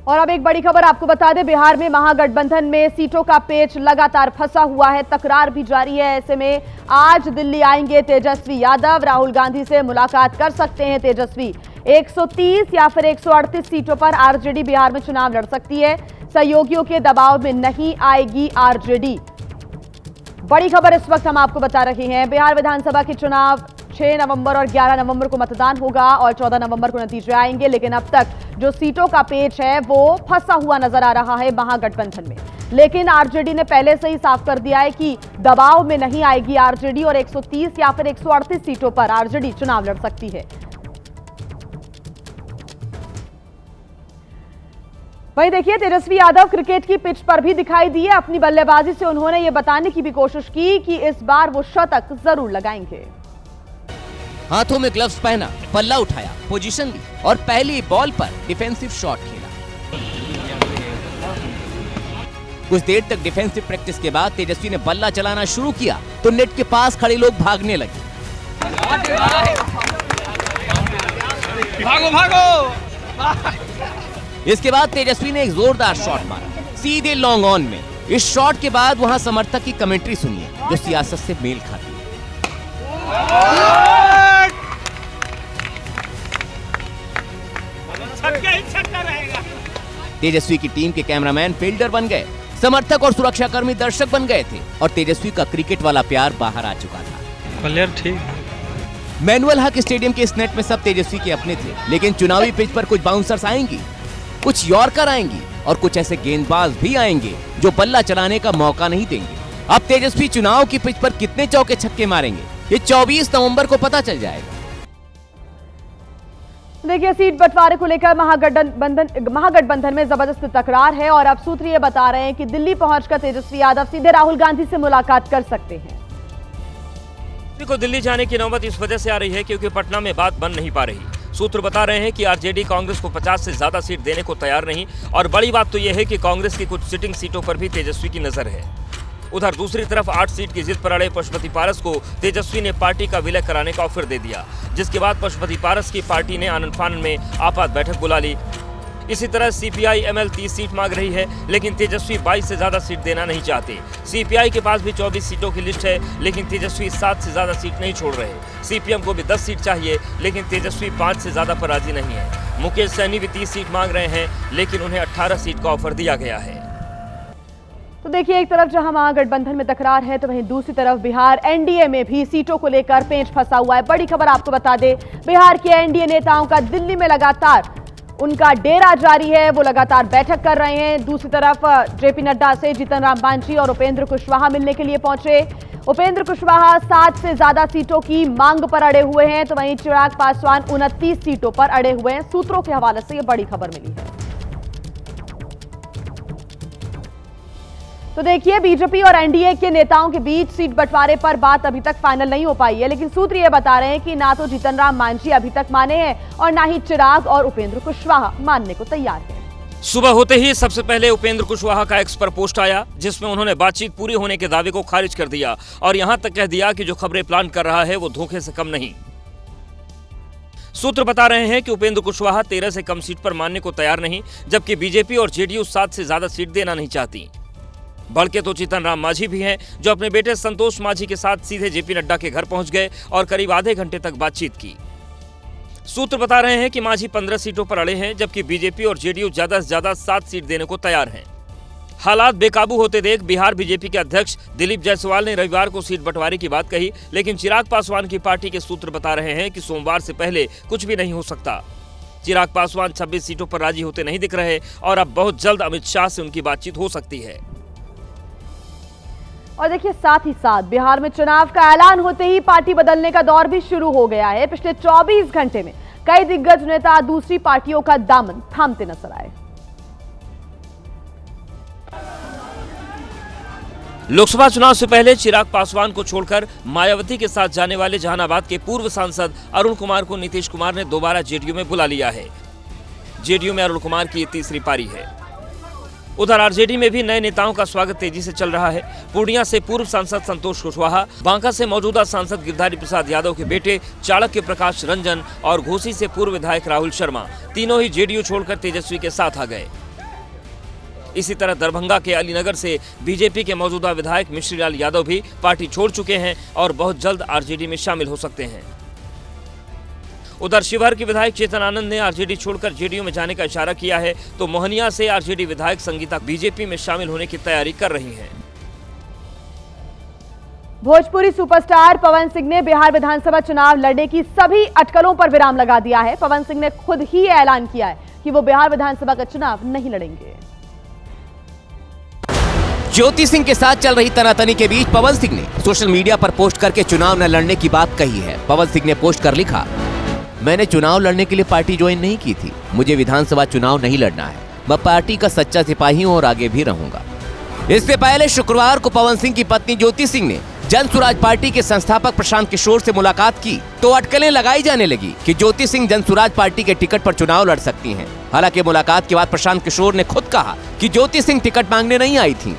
और अब एक बड़ी खबर आपको बता दें, बिहार में महागठबंधन में सीटों का पेच लगातार फंसा हुआ है, तकरार भी जारी है। ऐसे में आज दिल्ली आएंगे तेजस्वी यादव, राहुल गांधी से मुलाकात कर सकते हैं तेजस्वी। 130 या फिर 138 सीटों पर आरजेडी बिहार में चुनाव लड़ सकती है। सहयोगियों के दबाव में नहीं आएगी आरजेडी। बड़ी खबर इस वक्त हम आपको बता रहे हैं, बिहार विधानसभा के चुनाव 6 नवंबर और 11 नवंबर को मतदान होगा और 14 नवंबर को नतीजे आएंगे। लेकिन अब तक जो सीटों का पेच है वो फंसा हुआ नजर आ रहा है महागठबंधन में। लेकिन आरजेडी ने पहले से ही साफ कर दिया है कि दबाव में नहीं आएगी आरजेडी और 130 या फिर 138 सीटों पर आरजेडी चुनाव लड़ सकती है। वहीं देखिए, तेजस्वी यादव क्रिकेट की पिच पर भी दिखाई दिए। अपनी बल्लेबाजी से उन्होंने ये बताने की भी कोशिश की कि इस बार वो शतक जरूर लगाएंगे। हाथों में ग्लव्स पहना, पल्ला उठाया, पोजीशन ली और पहली बॉल पर डिफेंसिव शॉट खेला। कुछ देर तक डिफेंसिव प्रैक्टिस के बाद तेजस्वी ने बल्ला चलाना शुरू किया तो नेट के पास खड़े लोग भागने लगे। भागो भागो। इसके बाद तेजस्वी ने एक जोरदार शॉट मारा, सीधे लॉन्ग ऑन में। इस शॉट के बाद वहां समर्थक की कमेंट्री सुनिए जो सियासत से मेल खाती है। तेजस्वी की टीम के कैमरामैन फील्डर बन गए, समर्थक और सुरक्षाकर्मी दर्शक बन गए थे और तेजस्वी का क्रिकेट वाला प्यार बाहर आ चुका था। प्लेयर ठीक। मैनुअल हक स्टेडियम के इस नेट में सब तेजस्वी के अपने थे, लेकिन चुनावी पिच पर कुछ बाउंसर्स आएंगी, कुछ यॉर्कर आएंगी और कुछ ऐसे गेंदबाज भी आएंगे जो बल्ला चलाने का मौका नहीं देंगे। अब तेजस्वी चुनाव की पिच पर कितने चौके छक्के मारेंगे ये 24 नवंबर को पता चल जाएगा। देखिए, सीट बंटवारे को लेकर महागठबंधन में जबरदस्त तकरार है और अब सूत्र ये बता रहे हैं कि दिल्ली पहुंचकर तेजस्वी यादव सीधे राहुल गांधी से मुलाकात कर सकते हैं। को दिल्ली जाने की नौबत इस वजह से आ रही है क्योंकि पटना में बात बन नहीं पा रही। सूत्र बता रहे हैं कि आरजेडी कांग्रेस को 50 से ज्यादा सीट देने को तैयार नहीं और बड़ी बात तो यह है कि कांग्रेस की कुछ सिटिंग सीटों पर भी तेजस्वी की नजर है। उधर दूसरी तरफ 8 सीट की जिद पर अड़े पशुपति पारस को तेजस्वी ने पार्टी का विलय कराने का ऑफर दे दिया, जिसके बाद पशुपति पारस की पार्टी ने आनन फानन में आपात बैठक बुला ली। इसी तरह सीपीआई एमएल 30 सीट मांग रही है, लेकिन तेजस्वी 22 से ज्यादा सीट देना नहीं चाहते। सीपीआई के पास भी 24 सीटों की लिस्ट है, लेकिन तेजस्वी 7 से ज्यादा सीट नहीं छोड़ रहे। सीपीएम को भी 10 सीट चाहिए, लेकिन तेजस्वी 5 से ज्यादा पर राजी नहीं है। मुकेश सहनी भी 30 सीट मांग रहे हैं, लेकिन उन्हें 18 सीट का ऑफर दिया गया है। तो देखिए, एक तरफ जहां महागठबंधन में तकरार है तो वहीं दूसरी तरफ बिहार एनडीए में भी सीटों को लेकर पेंच फंसा हुआ है। बड़ी खबर आपको बता दें, बिहार के एनडीए नेताओं का दिल्ली में लगातार उनका डेरा जारी है, वो लगातार बैठक कर रहे हैं। दूसरी तरफ जेपी नड्डा से जीतन राम मांझी और उपेंद्र कुशवाहा मिलने के लिए पहुंचे। उपेंद्र कुशवाहा 7 से ज्यादा सीटों की मांग पर अड़े हुए हैं तो वहीं चिराग पासवान 29 सीटों पर अड़े हुए हैं। सूत्रों के हवाले से यह बड़ी खबर मिली है। तो देखिए, बीजेपी और एनडीए के नेताओं के बीच सीट बंटवारे पर बात अभी तक फाइनल नहीं हो पाई है, लेकिन सूत्र ये बता रहे हैं कि ना तो जीतन राम मांझी अभी तक माने हैं और ना ही चिराग और उपेंद्र कुशवाहा मानने को तैयार हैं। सुबह होते ही सबसे पहले उपेंद्र कुशवाहा का एक्स पर पोस्ट आया, जिसमें उन्होंने बातचीत पूरी होने के दावे को खारिज कर दिया और यहां तक कह दिया कि जो खबरें प्लान कर रहा है वो धोखे से कम नहीं। सूत्र बता रहे हैं कि उपेंद्र कुशवाहा 13 से कम सीट पर मानने को तैयार नहीं, जबकि बीजेपी और जेडीयू 7 से ज्यादा सीट देना नहीं चाहती। बल्कि तो जीतन राम मांझी भी हैं, जो अपने बेटे संतोष मांझी के साथ सीधे जेपी नड्डा के घर पहुंच गए और करीब आधे घंटे तक बातचीत की। सूत्र बता रहे हैं कि मांझी 15 सीटों पर अड़े हैं, जबकि बीजेपी और जेडीयू ज्यादा से ज्यादा 7 सीट देने को तैयार हैं। हालात बेकाबू होते देख बिहार बीजेपी के अध्यक्ष दिलीप जायसवाल ने रविवार को सीट बंटवारे की बात कही, लेकिन चिराग पासवान की पार्टी के सूत्र बता रहे हैं कि सोमवार से पहले कुछ भी नहीं हो सकता। चिराग पासवान 26 सीटों पर राजी होते नहीं दिख रहे और अब बहुत जल्द अमित शाह से उनकी बातचीत हो सकती है। और देखिए, साथ ही साथ बिहार में चुनाव का ऐलान होते ही पार्टी बदलने का दौर भी शुरू हो गया है। पिछले 24 घंटे में कई दिग्गज नेता दूसरी पार्टियों का दामन थामते नजर आए। लोकसभा चुनाव से पहले चिराग पासवान को छोड़कर मायावती के साथ जाने वाले जहानाबाद के पूर्व सांसद अरुण कुमार को नीतीश कुमार ने दोबारा जेडीयू में बुला लिया है। जेडीयू में अरुण कुमार की ये तीसरी पारी है। उधर आरजेडी में भी नए नेताओं का स्वागत तेजी से चल रहा है। पूर्णिया से पूर्व सांसद संतोष कुशवाहा, बांका से मौजूदा सांसद गिरधारी प्रसाद यादव के बेटे चाणक्य प्रकाश रंजन और घोसी से पूर्व विधायक राहुल शर्मा, तीनों ही जेडीयू छोड़कर तेजस्वी के साथ आ गए। इसी तरह दरभंगा के अलीनगर से बीजेपी के मौजूदा विधायक मिश्रीलाल यादव भी पार्टी छोड़ चुके हैं और बहुत जल्द आरजेडी में शामिल हो सकते हैं। उधर शिवहर के विधायक चेतन आनंद ने आरजेडी छोड़कर जेडीयू में जाने का इशारा किया है, तो मोहनिया से आरजेडी विधायक संगीता बीजेपी में शामिल होने की तैयारी कर रही हैं। भोजपुरी सुपरस्टार पवन सिंह ने बिहार विधानसभा चुनाव लड़ने की सभी अटकलों पर विराम लगा दिया है। पवन सिंह ने खुद ही ऐलान किया है कि वो बिहार विधानसभा का चुनाव नहीं लड़ेंगे। ज्योति सिंह के साथ चल रही तनातनी के बीच पवन सिंह ने सोशल मीडिया पर पोस्ट करके चुनाव न लड़ने की बात कही है। पवन सिंह ने पोस्ट कर लिखा, मैंने चुनाव लड़ने के लिए पार्टी ज्वाइन नहीं की थी, मुझे विधानसभा चुनाव नहीं लड़ना है, मैं पार्टी का सच्चा सिपाही हूं और आगे भी रहूंगा। इससे पहले शुक्रवार को पवन सिंह की पत्नी ज्योति सिंह ने जन सुराज पार्टी के संस्थापक प्रशांत किशोर से मुलाकात की, तो अटकलें लगाई जाने लगी कि ज्योति सिंह जन सुराज पार्टी के टिकट पर चुनाव लड़ सकती हैं। हालांकि मुलाकात के बाद प्रशांत किशोर ने खुद कहा कि ज्योति सिंह टिकट मांगने नहीं आई थी,